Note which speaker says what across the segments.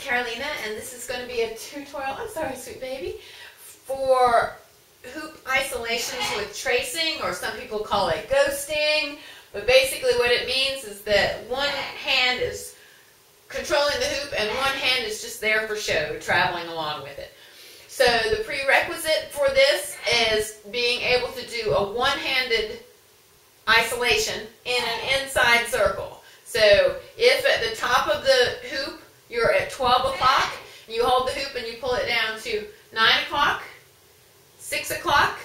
Speaker 1: Caroleeena, and this is going to be a tutorial, I'm sorry, sweet baby, for hoop isolations with tracing, or some people call it ghosting. But basically what it means is that one hand is controlling the hoop and one hand is just there for show, traveling along with it. So the prerequisite for this is being able to do a one-handed isolation in an inside circle. So if at the top of the hoop you're at 12 o'clock, you hold the hoop and you pull it down to 9 o'clock, 6 o'clock,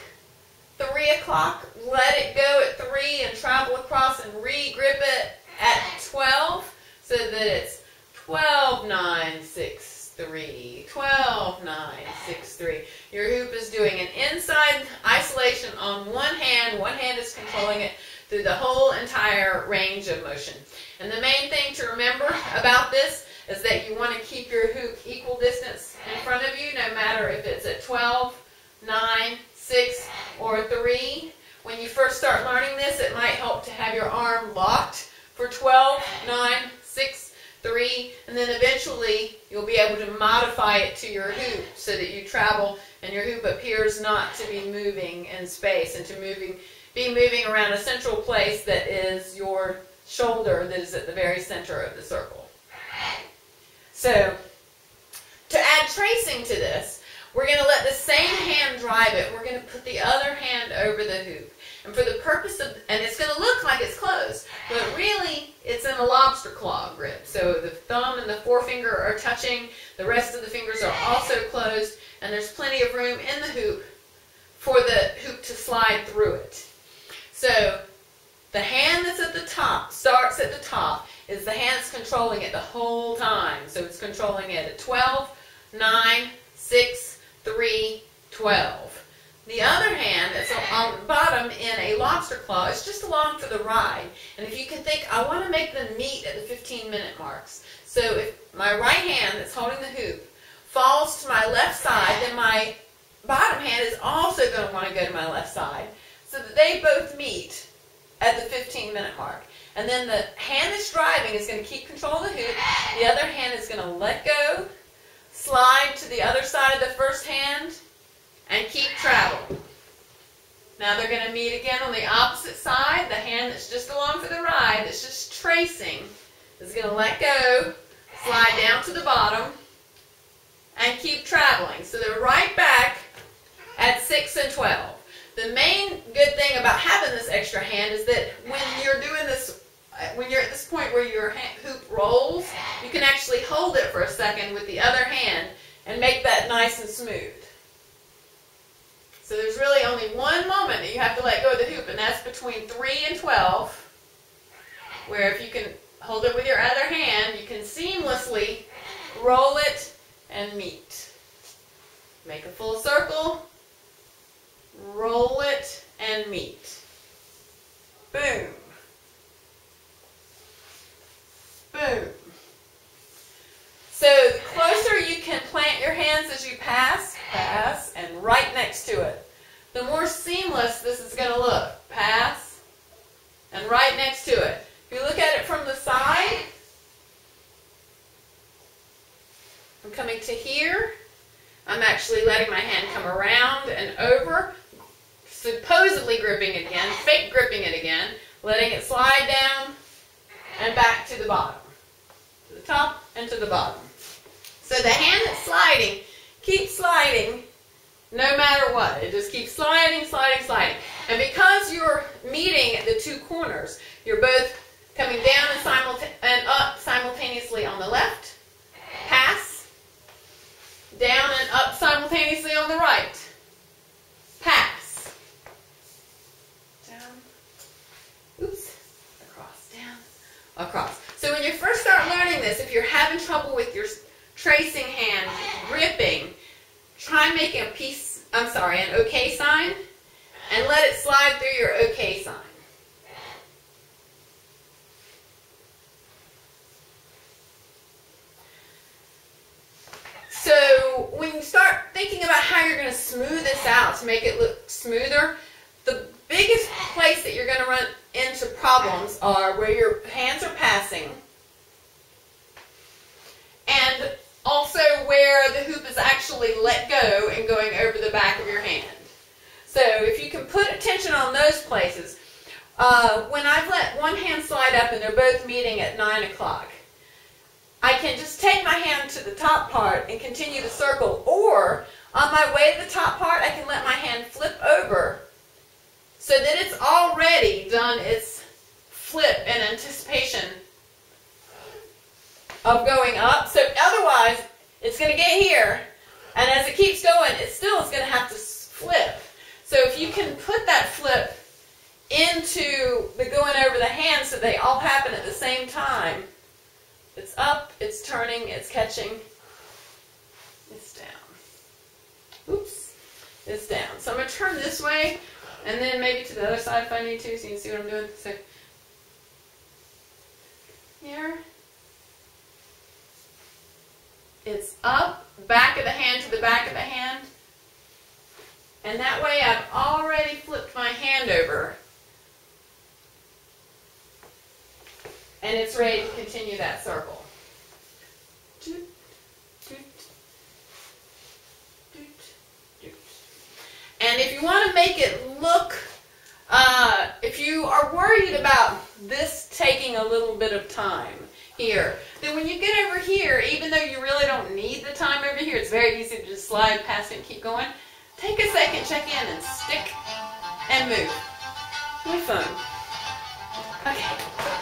Speaker 1: 3 o'clock, let it go at 3 and travel across and re-grip it at 12 so that it's 12, 9, 6, 3, 12, 9, 6, 3. Your hoop is doing an inside isolation on one hand is controlling it through the whole entire range of motion. And the main thing to remember about this is that you want to keep your hoop equal distance in front of you, no matter if it's at 12, 9, 6, or 3. When you first start learning this, it might help to have your arm locked for 12, 9, 6, 3, and then eventually you'll be able to modify it to your hoop so that you travel and your hoop appears not to be moving in space and to be moving around a central place that is your shoulder that is at the very center of the circle. So, to add tracing to this, we're going to let the same hand drive it. We're going to put the other hand over the hoop. And for the purpose of, and it's going to look like it's closed, but really it's in a lobster claw grip. So the thumb and the forefinger are touching, the rest of the fingers are also closed, and there's plenty of room in the hoop for the hoop to slide through it. So the hand that's at the top, starts at the top, is the hand that's controlling it the whole time. So it's controlling it at 12, 9, 6, 3, 12. The other hand that's on the bottom in a lobster claw is just along for the ride. And if you can think, I want to make them meet at the 15-minute marks. So if my right hand that's holding the hoop falls to my left side, then my bottom hand is also going to want to go to my left side so that they both meet at the 15-minute mark. And then the hand that's driving is going to keep control of the hoop. The other hand is going to let go, slide to the other side of the first hand, and keep traveling. Now they're going to meet again on the opposite side. The hand that's just along for the ride, that's just tracing, is going to let go, slide down to the bottom, and keep traveling. So they're right back at 6 and 12. The main good thing about having this extra hand is that when you're doing this, when you're at this point where your hoop rolls, you can actually hold it for a second with the other hand and make that nice and smooth. So there's really only one moment that you have to let go of the hoop, and that's between 3 and 12, where if you can hold it with your other hand, you can seamlessly roll it and meet. Make a full circle, roll it, and meet. Boom. Boom. So the closer you can plant your hands as you pass, and right next to it, the more seamless this is going to look. Pass, and right next to it. If you look at it from the side, I'm coming to here. I'm actually letting my hand come around and over, supposedly gripping it again, fake gripping it again, letting it slide down and back to the bottom. To the top and to the bottom. So the hand that's sliding keeps sliding no matter what. It just keeps sliding, sliding, sliding. And because you're meeting at the two corners, you're both coming down and up simultaneously on the left. Pass. Down and up simultaneously on the right. Pass. Down. Oops. Across. Down. Across. So when you first start learning this, if you're having trouble with your tracing hand gripping, try making an OK sign, and let it slide through your OK sign. So when you start thinking about how you're going to smooth this out to make it look smoother, the biggest place that you're going to run into problems are where your hands are passing, and where the hoop is actually let go and going over the back of your hand. So if you can put attention on those places, when I've let one hand slide up and they're both meeting at 9 o'clock, I can just take my hand to the top part and continue the circle, or on my way to the top part, I can let my hand flip over so that it's already done its flip in anticipation of going up. So otherwise, it's going to get here, and as it keeps going, it still is going to have to flip. So if you can put that flip into the going over the hand so they all happen at the same time, it's up, it's turning, it's catching, it's down. Oops, it's down. So I'm going to turn this way, and then maybe to the other side if I need to, so you can see what I'm doing. So here, it's up, back of the hand to the back of the hand, and that way I've already flipped my hand over, and it's ready to continue that circle. And if you want to make it look, if you are worried about this taking a little bit of time here, then when you get over here, even though you really don't need the time over here, it's very easy to just slide past it and keep going. Take a second, check in, and stick and move. Really fun. Okay.